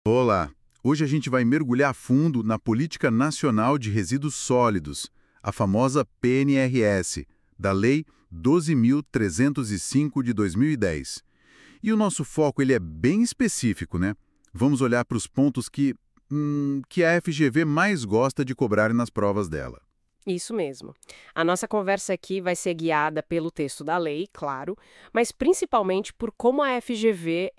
Olá! Hoje a gente vai mergulhar a fundo na Política Nacional de Resíduos Sólidos, a famosa PNRS, da Lei 12.305 de 2010. E o nosso foco ele é bem específico, né? Vamos olhar para os pontos que a FGV mais gosta de cobrar nas provas dela. Isso mesmo. A nossa conversa aqui vai ser guiada pelo texto da lei, claro, mas principalmente por como a FGV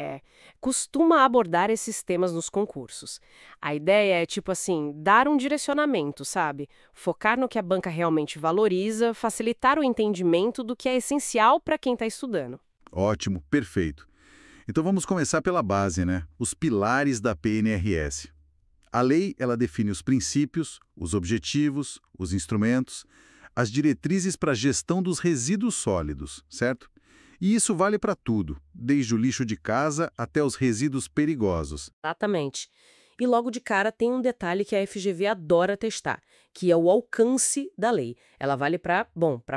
costuma abordar esses temas nos concursos. A ideia é, tipo assim, dar um direcionamento, sabe? Focar no que a banca realmente valoriza, facilitar o entendimento do que é essencial para quem está estudando. Ótimo, perfeito. Então vamos começar pela base, né? Os pilares da PNRS. A lei, ela define os princípios, os objetivos, os instrumentos, as diretrizes para a gestão dos resíduos sólidos, certo? E isso vale para tudo, desde o lixo de casa até os resíduos perigosos. Exatamente. E logo de cara tem um detalhe que a FGV adora testar, que é o alcance da lei. Ela vale para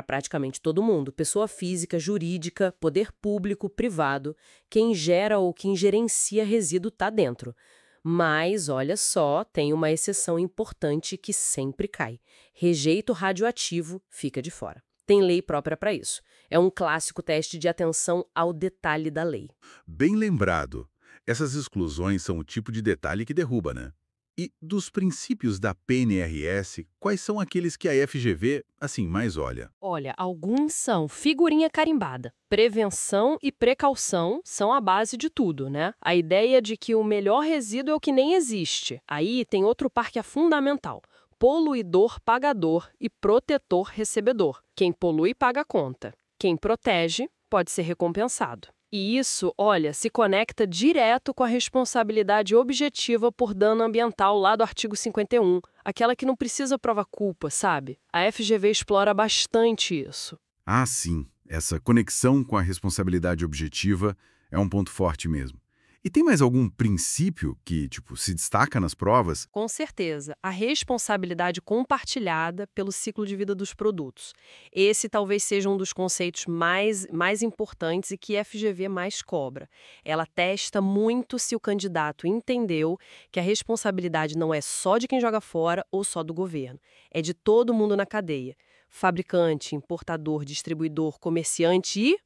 praticamente todo mundo, pessoa física, jurídica, poder público, privado, quem gera ou quem gerencia resíduo está dentro. Mas, olha só, tem uma exceção importante que sempre cai. Rejeito radioativo fica de fora. Tem lei própria para isso. É um clássico teste de atenção ao detalhe da lei. Bem lembrado, essas exclusões são o tipo de detalhe que derruba, né? E dos princípios da PNRS, quais são aqueles que a FGV, assim, mais olha? Olha, alguns são figurinha carimbada. Prevenção e precaução são a base de tudo, né? A ideia de que o melhor resíduo é o que nem existe. Aí tem outro par que é fundamental. Poluidor pagador e protetor recebedor. Quem polui paga a conta. Quem protege pode ser recompensado. E isso, olha, se conecta direto com a responsabilidade objetiva por dano ambiental lá do artigo 51, aquela que não precisa provar culpa, sabe? A FGV explora bastante isso. Ah, sim, essa conexão com a responsabilidade objetiva é um ponto forte mesmo. E tem mais algum princípio que, se destaca nas provas? Com certeza, a responsabilidade compartilhada pelo ciclo de vida dos produtos. Esse talvez seja um dos conceitos mais importantes e que a FGV mais cobra. Ela testa muito se o candidato entendeu que a responsabilidade não é só de quem joga fora ou só do governo. É de todo mundo na cadeia. Fabricante, importador, distribuidor, comerciante e,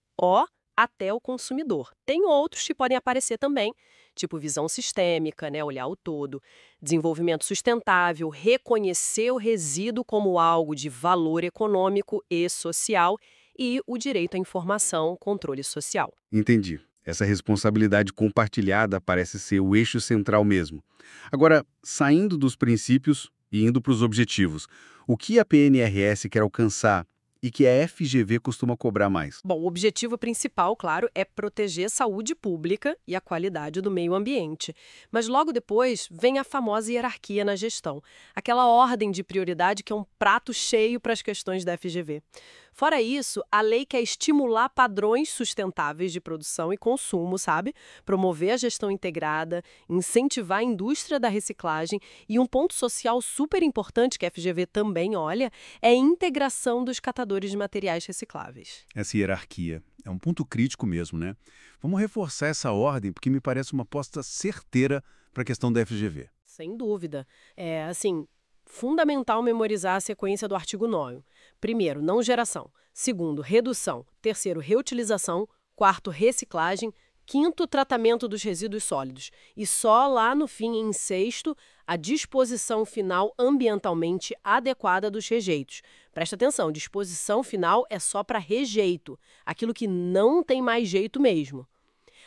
até o consumidor. Tem outros que podem aparecer também, tipo visão sistêmica, né, olhar o todo, desenvolvimento sustentável, reconhecer o resíduo como algo de valor econômico e social e o direito à informação, controle social. Entendi. Essa responsabilidade compartilhada parece ser o eixo central mesmo. Agora, saindo dos princípios e indo para os objetivos, o que a PNRS quer alcançar e que a FGV costuma cobrar mais? Bom, o objetivo principal, claro, é proteger a saúde pública e a qualidade do meio ambiente. Mas logo depois vem a famosa hierarquia na gestão, aquela ordem de prioridade que é um prato cheio para as questões da FGV. Fora isso, a lei quer estimular padrões sustentáveis de produção e consumo, sabe? Promover a gestão integrada, incentivar a indústria da reciclagem e um ponto social super importante que a FGV também olha é a integração dos catadores de materiais recicláveis. Essa hierarquia é um ponto crítico mesmo, né? Vamos reforçar essa ordem porque me parece uma aposta certeira para a questão da FGV. Sem dúvida. É, assim, fundamental memorizar a sequência do artigo 9º. Primeiro, não geração. Segundo, redução. Terceiro, reutilização. Quarto, reciclagem. Quinto, tratamento dos resíduos sólidos. E só lá no fim, em sexto, a disposição final ambientalmente adequada dos rejeitos. Presta atenção, disposição final é só para rejeito, aquilo que não tem mais jeito mesmo.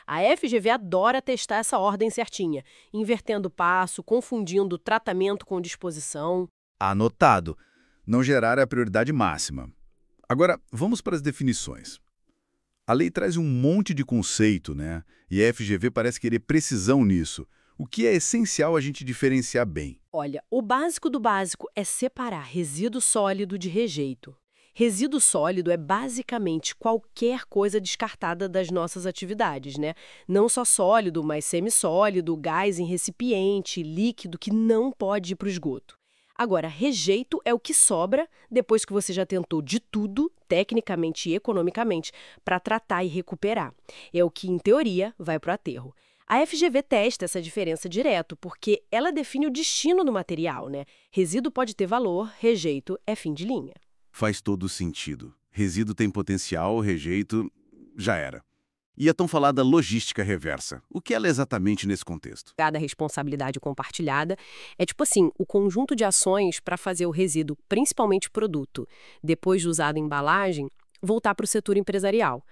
A FGV adora testar essa ordem certinha, invertendo o passo, confundindo tratamento com disposição. Anotado. Não gerar é a prioridade máxima. Agora, vamos para as definições. A lei traz um monte de conceito, né? E a FGV parece querer precisão nisso, o que é essencial a gente diferenciar bem. Olha, o básico do básico é separar resíduo sólido de rejeito. Resíduo sólido é basicamente qualquer coisa descartada das nossas atividades, né? Não só sólido, mas semissólido, gás em recipiente, líquido que não pode ir para o esgoto. Agora, rejeito é o que sobra depois que você já tentou de tudo, tecnicamente e economicamente, para tratar e recuperar. É o que, em teoria, vai para o aterro. A FGV testa essa diferença direto, porque ela define o destino do material, né? Resíduo pode ter valor, rejeito é fim de linha. Faz todo sentido. Resíduo tem potencial, rejeito, já era. E a tão falada logística reversa. O que ela é exatamente nesse contexto? Cada responsabilidade compartilhada é tipo assim, o conjunto de ações para fazer o resíduo, principalmente produto, depois de usado em embalagem, voltar para o setor empresarial.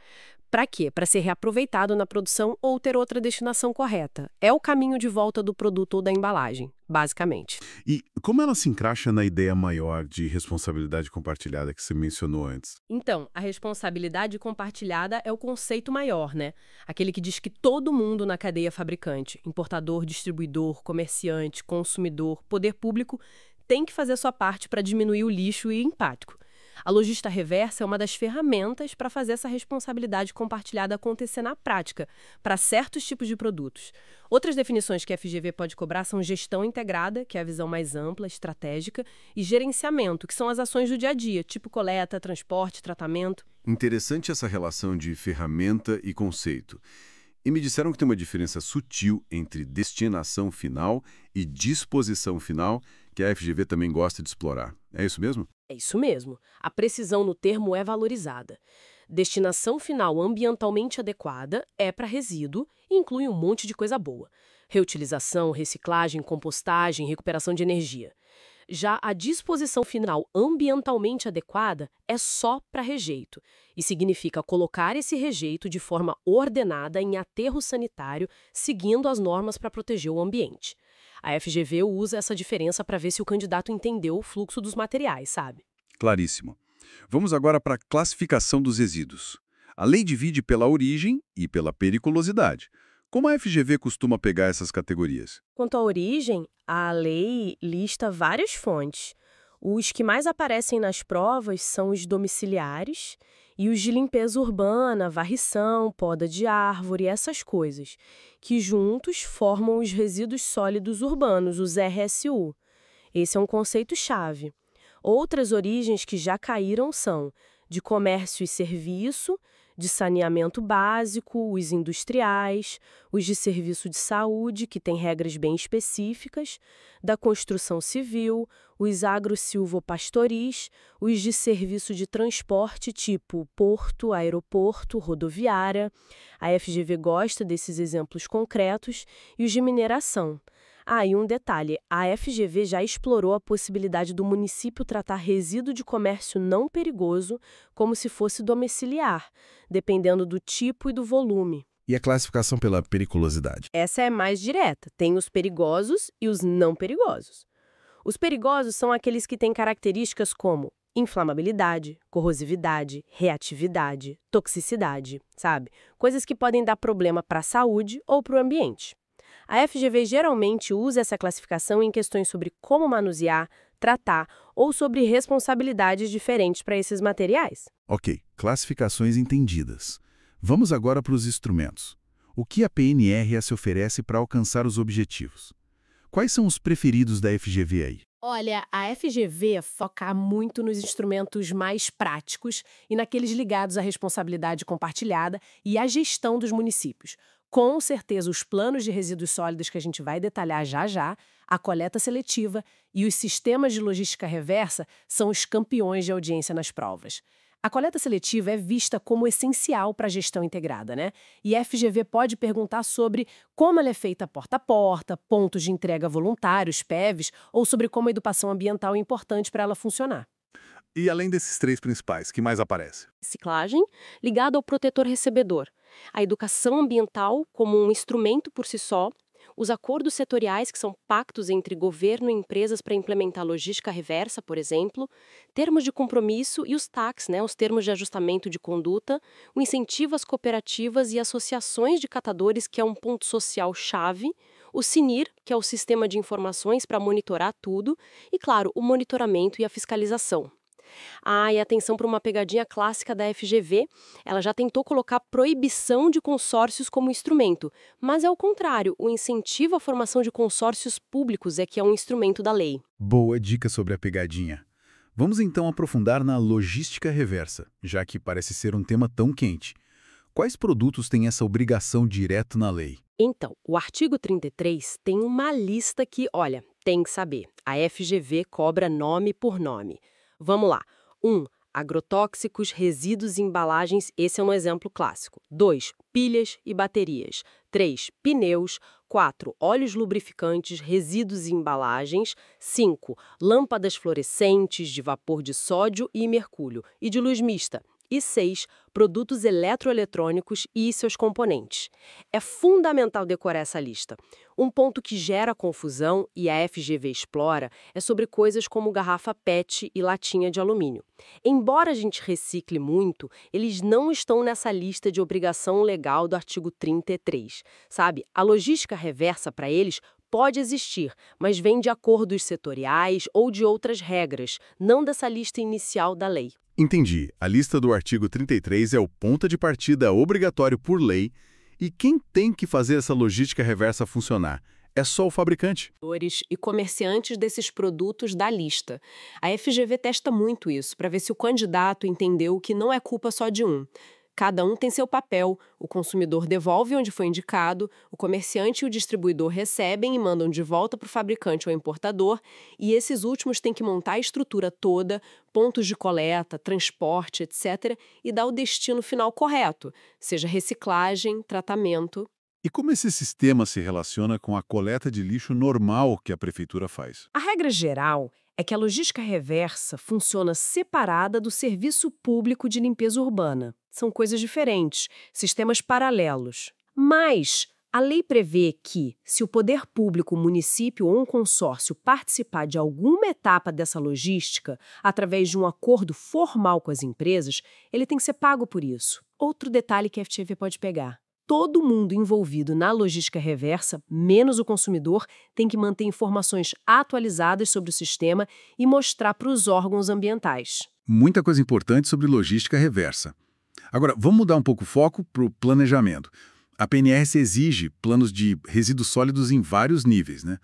Para quê? Para ser reaproveitado na produção ou ter outra destinação correta. É o caminho de volta do produto ou da embalagem, basicamente. E como ela se encaixa na ideia maior de responsabilidade compartilhada que você mencionou antes? Então, a responsabilidade compartilhada é o conceito maior, né? Aquele que diz que todo mundo na cadeia fabricante, importador, distribuidor, comerciante, consumidor, poder público, tem que fazer a sua parte para diminuir o lixo e impacto. A logística reversa é uma das ferramentas para fazer essa responsabilidade compartilhada acontecer na prática, para certos tipos de produtos. Outras definições que a FGV pode cobrar são gestão integrada, que é a visão mais ampla, estratégica, e gerenciamento, que são as ações do dia a dia, tipo coleta, transporte, tratamento. Interessante essa relação de ferramenta e conceito. E me disseram que tem uma diferença sutil entre destinação final e disposição final, que a FGV também gosta de explorar. É isso mesmo? É isso mesmo. A precisão no termo é valorizada. Destinação final ambientalmente adequada é para resíduo e inclui um monte de coisa boa. Reutilização, reciclagem, compostagem, recuperação de energia. Já a disposição final ambientalmente adequada é só para rejeito e significa colocar esse rejeito de forma ordenada em aterro sanitário, seguindo as normas para proteger o ambiente. A FGV usa essa diferença para ver se o candidato entendeu o fluxo dos materiais, sabe? Claríssimo. Vamos agora para a classificação dos resíduos. A lei divide pela origem e pela periculosidade. Como a FGV costuma pegar essas categorias? Quanto à origem, a lei lista várias fontes. Os que mais aparecem nas provas são os domiciliares e os de limpeza urbana, varrição, poda de árvore, essas coisas, que juntos formam os resíduos sólidos urbanos, os RSU. Esse é um conceito-chave. Outras origens que já caíram são de comércio e serviço, de saneamento básico, os industriais, os de serviço de saúde, que têm regras bem específicas, da construção civil, os agro-silvopastoris, os de serviço de transporte tipo porto, aeroporto, rodoviária. A FGV gosta desses exemplos concretos e os de mineração. E um detalhe, a FGV já explorou a possibilidade do município tratar resíduo de comércio não perigoso como se fosse domiciliar, dependendo do tipo e do volume. E a classificação pela periculosidade? Essa é mais direta, tem os perigosos e os não perigosos. Os perigosos são aqueles que têm características como inflamabilidade, corrosividade, reatividade, toxicidade, sabe? Coisas que podem dar problema para a saúde ou para o ambiente. A FGV geralmente usa essa classificação em questões sobre como manusear, tratar ou sobre responsabilidades diferentes para esses materiais. Ok, classificações entendidas. Vamos agora para os instrumentos. O que a PNRS oferece para alcançar os objetivos? Quais são os preferidos da FGV aí? Olha, a FGV foca muito nos instrumentos mais práticos e naqueles ligados à responsabilidade compartilhada e à gestão dos municípios. Com certeza, os planos de resíduos sólidos que a gente vai detalhar já já, a coleta seletiva e os sistemas de logística reversa são os campeões de audiência nas provas. A coleta seletiva é vista como essencial para a gestão integrada, né? E a FGV pode perguntar sobre como ela é feita porta a porta, pontos de entrega voluntários, PEVs, ou sobre como a educação ambiental é importante para ela funcionar. E além desses três principais, que mais aparece? Reciclagem, ligado ao protetor recebedor. A educação ambiental como um instrumento por si só, os acordos setoriais, que são pactos entre governo e empresas para implementar logística reversa, por exemplo, termos de compromisso e os TACs, né, os termos de ajustamento de conduta, o incentivo às cooperativas e associações de catadores, que é um ponto social chave, o SINIR, que é o sistema de informações para monitorar tudo, e, claro, o monitoramento e a fiscalização. E atenção para uma pegadinha clássica da FGV, ela já tentou colocar proibição de consórcios como instrumento, mas é o contrário, o incentivo à formação de consórcios públicos é que é um instrumento da lei. Boa dica sobre a pegadinha. Vamos então aprofundar na logística reversa, já que parece ser um tema tão quente. Quais produtos têm essa obrigação direto na lei? Então, o artigo 33 tem uma lista que, olha, tem que saber. A FGV cobra nome por nome. Vamos lá. 1. Agrotóxicos, resíduos e embalagens, esse é um exemplo clássico. 2. Pilhas e baterias. 3. Pneus. 4. Óleos lubrificantes, resíduos e embalagens. 5. Lâmpadas fluorescentes de vapor de sódio e mercúrio e de luz mista. E 6. Produtos eletroeletrônicos e seus componentes. É fundamental decorar essa lista. Um ponto que gera confusão, e a FGV explora, é sobre coisas como garrafa PET e latinha de alumínio. Embora a gente recicle muito, eles não estão nessa lista de obrigação legal do artigo 33. Sabe, a logística reversa para eles pode existir, mas vem de acordos setoriais ou de outras regras, não dessa lista inicial da lei. Entendi. A lista do artigo 33 é o ponto de partida obrigatório por lei. E quem tem que fazer essa logística reversa funcionar? É só o fabricante. E comerciantes desses produtos da lista. A FGV testa muito isso, para ver se o candidato entendeu que não é culpa só de um. Cada um tem seu papel, o consumidor devolve onde foi indicado, o comerciante e o distribuidor recebem e mandam de volta para o fabricante ou importador, e esses últimos têm que montar a estrutura toda, pontos de coleta, transporte, etc., e dar o destino final correto, seja reciclagem, tratamento. E como esse sistema se relaciona com a coleta de lixo normal que a prefeitura faz? A regra geral é que a logística reversa funciona separada do serviço público de limpeza urbana. São coisas diferentes, sistemas paralelos. Mas a lei prevê que, se o poder público, município ou um consórcio participar de alguma etapa dessa logística, através de um acordo formal com as empresas, ele tem que ser pago por isso. Outro detalhe que a FGV pode pegar. Todo mundo envolvido na logística reversa, menos o consumidor, tem que manter informações atualizadas sobre o sistema e mostrar para os órgãos ambientais. Muita coisa importante sobre logística reversa. Agora, vamos mudar um pouco o foco para o planejamento. A PNRS exige planos de resíduos sólidos em vários níveis, né?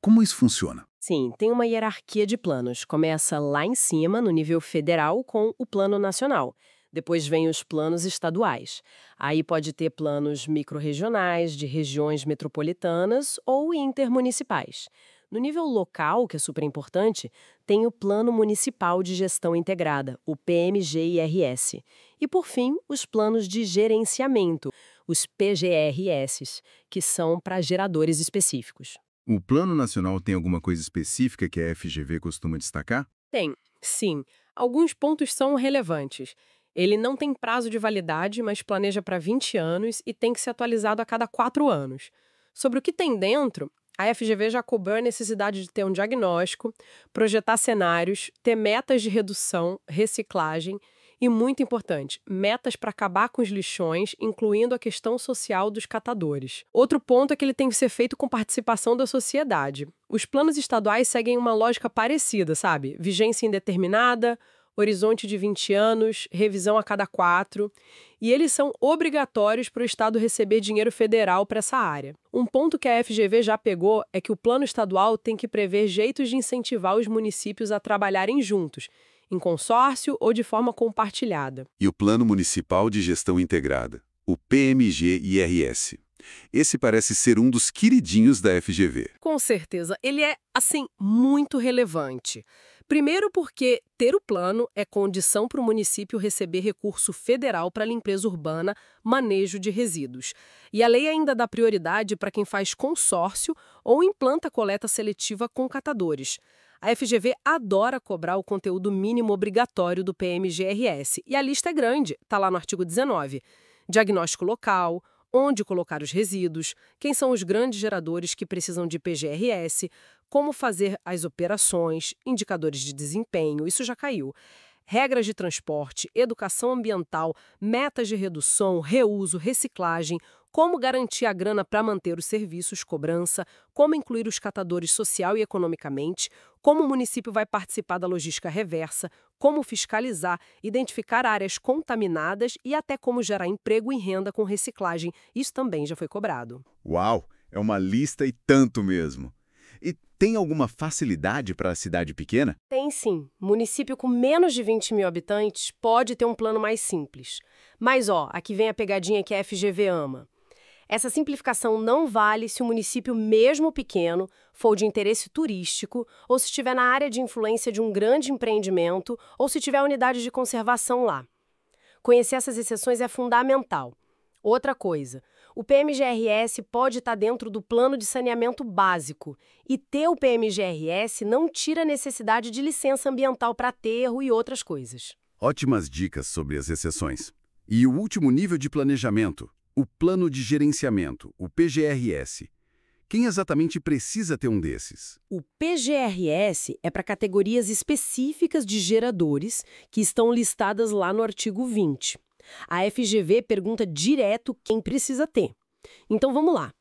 Como isso funciona? Sim, tem uma hierarquia de planos. Começa lá em cima, no nível federal, com o Plano Nacional. Depois vem os planos estaduais. Aí pode ter planos microrregionais, de regiões metropolitanas ou intermunicipais. No nível local, que é super importante, tem o Plano Municipal de Gestão Integrada, o PMGIRS. E, por fim, os planos de gerenciamento, os PGRS, que são para geradores específicos. O Plano Nacional tem alguma coisa específica que a FGV costuma destacar? Tem, sim. Alguns pontos são relevantes. Ele não tem prazo de validade, mas planeja para 20 anos e tem que ser atualizado a cada 4 anos. Sobre o que tem dentro, a FGV já cobrou a necessidade de ter um diagnóstico, projetar cenários, ter metas de redução, reciclagem e, muito importante, metas para acabar com os lixões, incluindo a questão social dos catadores. Outro ponto é que ele tem que ser feito com participação da sociedade. Os planos estaduais seguem uma lógica parecida, sabe? Vigência indeterminada, horizonte de 20 anos, revisão a cada 4, e eles são obrigatórios para o Estado receber dinheiro federal para essa área. Um ponto que a FGV já pegou é que o plano estadual tem que prever jeitos de incentivar os municípios a trabalharem juntos, em consórcio ou de forma compartilhada. E o Plano Municipal de Gestão Integrada, o PMGIRS. Esse parece ser um dos queridinhos da FGV. Com certeza, ele é, assim, muito relevante. Primeiro porque ter o plano é condição para o município receber recurso federal para limpeza urbana, manejo de resíduos. E a lei ainda dá prioridade para quem faz consórcio ou implanta coleta seletiva com catadores. A FGV adora cobrar o conteúdo mínimo obrigatório do PMGRS. E a lista é grande, está lá no artigo 19. Diagnóstico local, onde colocar os resíduos, quem são os grandes geradores que precisam de PGRS, como fazer as operações, indicadores de desempenho, isso já caiu. Regras de transporte, educação ambiental, metas de redução, reuso, reciclagem, como garantir a grana para manter os serviços, cobrança, como incluir os catadores social e economicamente, como o município vai participar da logística reversa, como fiscalizar, identificar áreas contaminadas e até como gerar emprego e renda com reciclagem. Isso também já foi cobrado. Uau, é uma lista e tanto mesmo. E tem alguma facilidade para a cidade pequena? Tem sim. Município com menos de 20 mil habitantes pode ter um plano mais simples. Mas, aqui vem a pegadinha que a FGV ama. Essa simplificação não vale se o município, mesmo pequeno, for de interesse turístico, ou se estiver na área de influência de um grande empreendimento, ou se tiver unidade de conservação lá. Conhecer essas exceções é fundamental. Outra coisa, o PMGRS pode estar dentro do plano de saneamento básico, e ter o PMGRS não tira a necessidade de licença ambiental para aterro e outras coisas. Ótimas dicas sobre as exceções. E o último nível de planejamento, o Plano de Gerenciamento, o PGRS. Quem exatamente precisa ter um desses? O PGRS é para categorias específicas de geradores que estão listadas lá no artigo 20. A FGV pergunta direto quem precisa ter. Então vamos lá.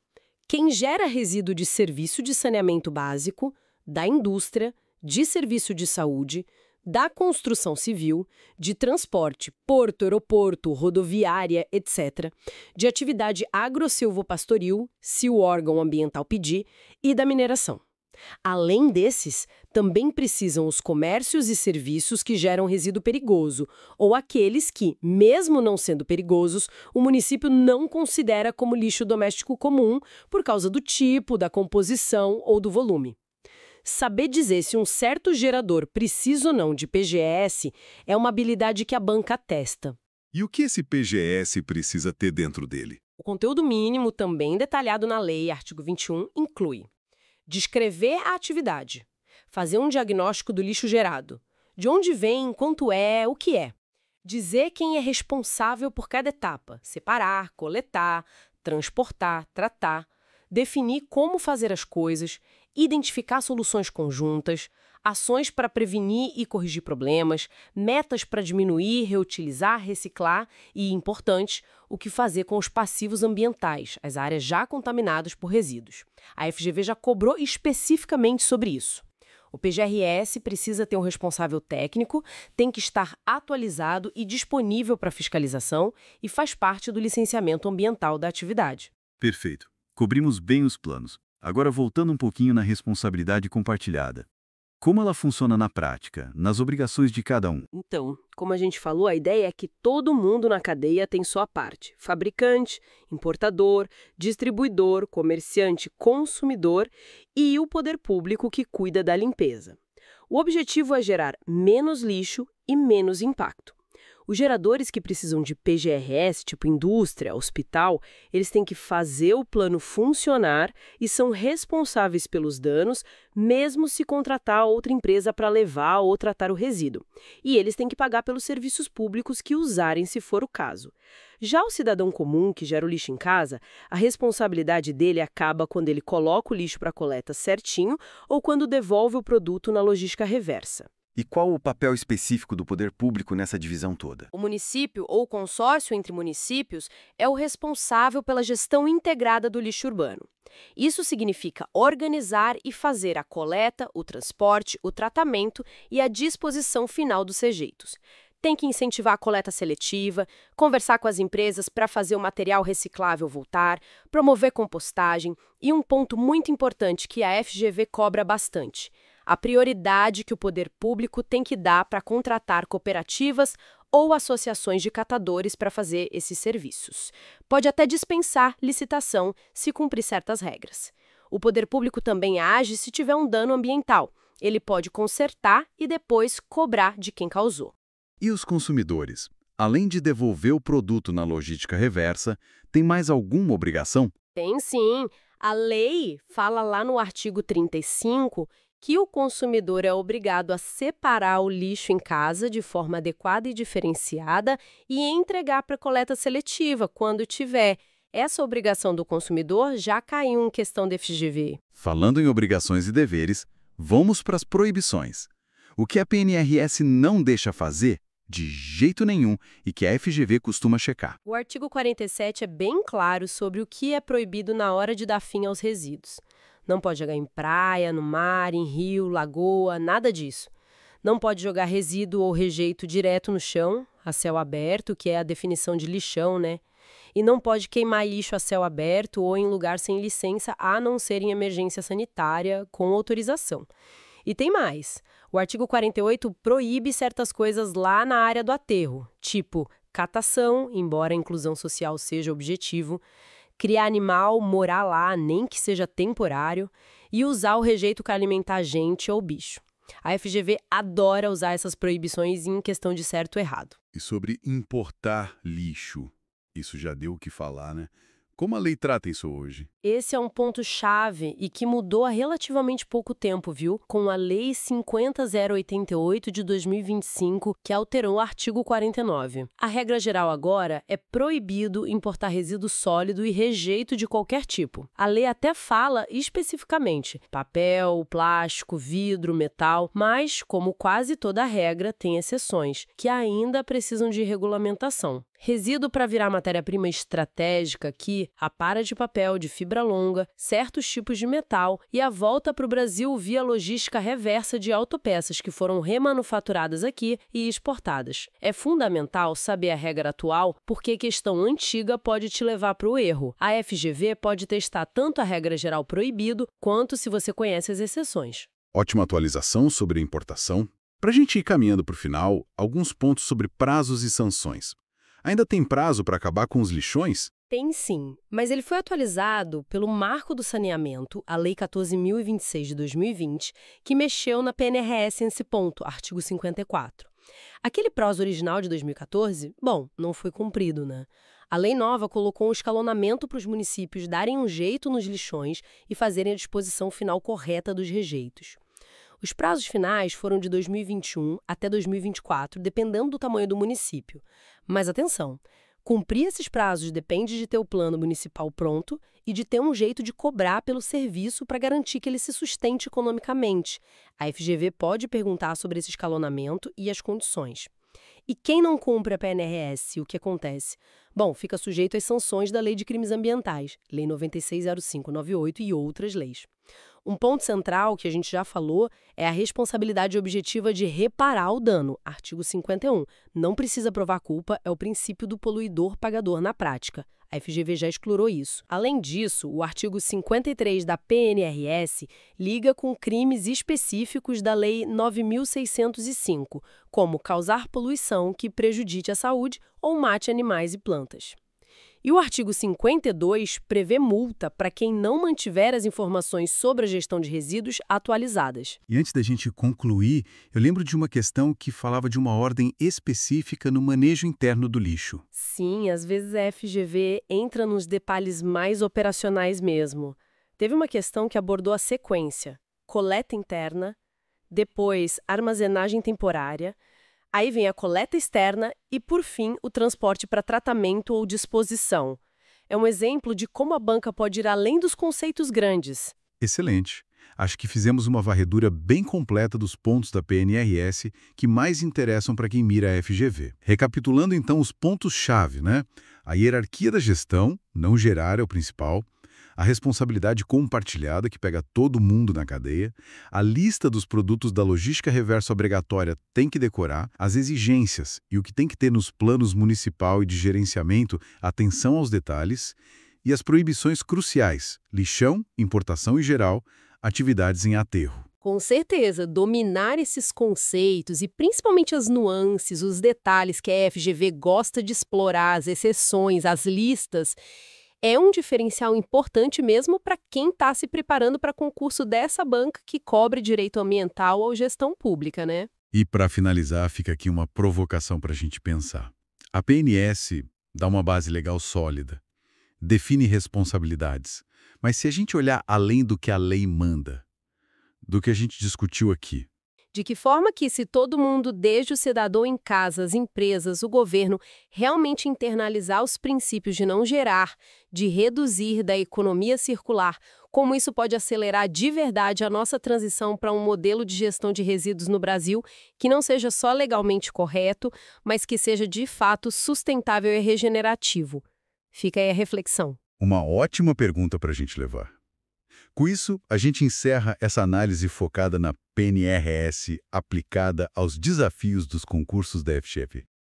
Quem gera resíduo de serviço de saneamento básico, da indústria, de serviço de saúde, da construção civil, de transporte, porto, aeroporto, rodoviária, etc., de atividade agro-silvopastoril, se o órgão ambiental pedir, e da mineração. Além desses, também precisam os comércios e serviços que geram resíduo perigoso, ou aqueles que, mesmo não sendo perigosos, o município não considera como lixo doméstico comum por causa do tipo, da composição ou do volume. Saber dizer se um certo gerador precisa ou não de PGS é uma habilidade que a banca testa. E o que esse PGS precisa ter dentro dele? O conteúdo mínimo, também detalhado na lei, artigo 21, inclui descrever a atividade, fazer um diagnóstico do lixo gerado, de onde vem, quanto é, o que é, dizer quem é responsável por cada etapa, separar, coletar, transportar, tratar, definir como fazer as coisas, identificar soluções conjuntas, ações para prevenir e corrigir problemas, metas para diminuir, reutilizar, reciclar e, importante, o que fazer com os passivos ambientais, as áreas já contaminadas por resíduos. A FGV já cobrou especificamente sobre isso. O PGRS precisa ter um responsável técnico, tem que estar atualizado e disponível para fiscalização e faz parte do licenciamento ambiental da atividade. Perfeito. Cobrimos bem os planos. Agora voltando um pouquinho na responsabilidade compartilhada. Como ela funciona na prática, nas obrigações de cada um? Então, como a gente falou, a ideia é que todo mundo na cadeia tem sua parte. Fabricante, importador, distribuidor, comerciante, consumidor e o poder público que cuida da limpeza. O objetivo é gerar menos lixo e menos impacto. Os geradores que precisam de PGRS, tipo indústria, hospital, eles têm que fazer o plano funcionar e são responsáveis pelos danos, mesmo se contratar outra empresa para levar ou tratar o resíduo. E eles têm que pagar pelos serviços públicos que usarem, se for o caso. Já o cidadão comum que gera o lixo em casa, a responsabilidade dele acaba quando ele coloca o lixo para coleta certinho ou quando devolve o produto na logística reversa. E qual o papel específico do poder público nessa divisão toda? O município ou consórcio entre municípios é o responsável pela gestão integrada do lixo urbano. Isso significa organizar e fazer a coleta, o transporte, o tratamento e a disposição final dos rejeitos. Tem que incentivar a coleta seletiva, conversar com as empresas para fazer o material reciclável voltar, promover compostagem e um ponto muito importante que a FGV cobra bastante: a prioridade que o poder público tem que dar para contratar cooperativas ou associações de catadores para fazer esses serviços. Pode até dispensar licitação se cumprir certas regras. O poder público também age se tiver um dano ambiental. Ele pode consertar e depois cobrar de quem causou. E os consumidores? Além de devolver o produto na logística reversa, tem mais alguma obrigação? Tem sim. A lei fala lá no artigo 35 que o consumidor é obrigado a separar o lixo em casa de forma adequada e diferenciada e entregar para coleta seletiva quando tiver. Essa obrigação do consumidor já caiu em questão da FGV. Falando em obrigações e deveres, vamos para as proibições. O que a PNRS não deixa fazer, de jeito nenhum, e que a FGV costuma checar. O artigo 47 é bem claro sobre o que é proibido na hora de dar fim aos resíduos. Não pode jogar em praia, no mar, em rio, lagoa, nada disso. Não pode jogar resíduo ou rejeito direto no chão, a céu aberto, que é a definição de lixão, né? E não pode queimar lixo a céu aberto ou em lugar sem licença, a não ser em emergência sanitária, com autorização. E tem mais. O artigo 48 proíbe certas coisas lá na área do aterro, tipo catação, embora a inclusão social seja objetivo, criar animal, morar lá, nem que seja temporário, e usar o rejeito que alimenta a gente ou bicho. A FGV adora usar essas proibições em questão de certo ou errado. E sobre importar lixo, isso já deu o que falar, né? Como a lei trata isso hoje? Esse é um ponto-chave e que mudou há relativamente pouco tempo, viu? Com a Lei 50088 de 2025, que alterou o artigo 49. A regra geral agora é proibido importar resíduo sólido e rejeito de qualquer tipo. A lei até fala especificamente papel, plástico, vidro, metal, mas, como quase toda regra, tem exceções, que ainda precisam de regulamentação. Resíduo para virar matéria-prima estratégica aqui, a para de papel, de fibra longa, certos tipos de metal e a volta para o Brasil via logística reversa de autopeças que foram remanufaturadas aqui e exportadas. É fundamental saber a regra atual porque a questão antiga pode te levar para o erro. A FGV pode testar tanto a regra geral proibido quanto se você conhece as exceções. Ótima atualização sobre a importação. Para a gente ir caminhando para o final, alguns pontos sobre prazos e sanções. Ainda tem prazo para acabar com os lixões? Tem sim, mas ele foi atualizado pelo Marco do Saneamento, a Lei 14.026 de 2020, que mexeu na PNRS nesse ponto, artigo 54. Aquele prazo original de 2014, não foi cumprido, né? A lei nova colocou um escalonamento para os municípios darem um jeito nos lixões e fazerem a disposição final correta dos rejeitos. Os prazos finais foram de 2021 até 2024, dependendo do tamanho do município. Mas atenção, cumprir esses prazos depende de ter o plano municipal pronto e de ter um jeito de cobrar pelo serviço para garantir que ele se sustente economicamente. A FGV pode perguntar sobre esse escalonamento e as condições. E quem não cumpre a PNRS, o que acontece? Fica sujeito às sanções da Lei de Crimes Ambientais, Lei 960598 e outras leis. Um ponto central, que a gente já falou, é a responsabilidade objetiva de reparar o dano, artigo 51. Não precisa provar culpa, é o princípio do poluidor-pagador na prática. A FGV já explorou isso. Além disso, o artigo 53 da PNRS liga com crimes específicos da Lei 9.605, como causar poluição que prejudique a saúde ou mate animais e plantas. E o artigo 52 prevê multa para quem não mantiver as informações sobre a gestão de resíduos atualizadas. E antes da gente concluir, eu lembro de uma questão que falava de uma ordem específica no manejo interno do lixo. Sim, às vezes a FGV entra nos detalhes mais operacionais mesmo. Teve uma questão que abordou a sequência: coleta interna, depois armazenagem temporária, aí vem a coleta externa e, por fim, o transporte para tratamento ou disposição. É um exemplo de como a banca pode ir além dos conceitos grandes. Excelente. Acho que fizemos uma varredura bem completa dos pontos da PNRS que mais interessam para quem mira a FGV. Recapitulando então os pontos-chave, né? A hierarquia da gestão, não gerar é o principal. A responsabilidade compartilhada, que pega todo mundo na cadeia, a lista dos produtos da logística reversa obrigatória tem que decorar, as exigências e o que tem que ter nos planos municipal e de gerenciamento, atenção aos detalhes, e as proibições cruciais, lixão, importação e geral, atividades em aterro. Com certeza, dominar esses conceitos e principalmente as nuances, os detalhes que a FGV gosta de explorar, as exceções, as listas, é um diferencial importante mesmo para quem está se preparando para concurso dessa banca que cobre direito ambiental ou gestão pública, né? E para finalizar, fica aqui uma provocação para a gente pensar. A PNS dá uma base legal sólida, define responsabilidades, mas se a gente olhar além do que a lei manda, do que a gente discutiu aqui, De que forma que, se todo mundo, desde o cidadão em casa, as empresas, o governo, realmente internalizar os princípios de não gerar, de reduzir da economia circular, como isso pode acelerar de verdade a nossa transição para um modelo de gestão de resíduos no Brasil que não seja só legalmente correto, mas que seja de fato sustentável e regenerativo. Fica aí a reflexão. uma ótima pergunta para a gente levar. Com isso, a gente encerra essa análise focada na PNRS aplicada aos desafios dos concursos da FGV.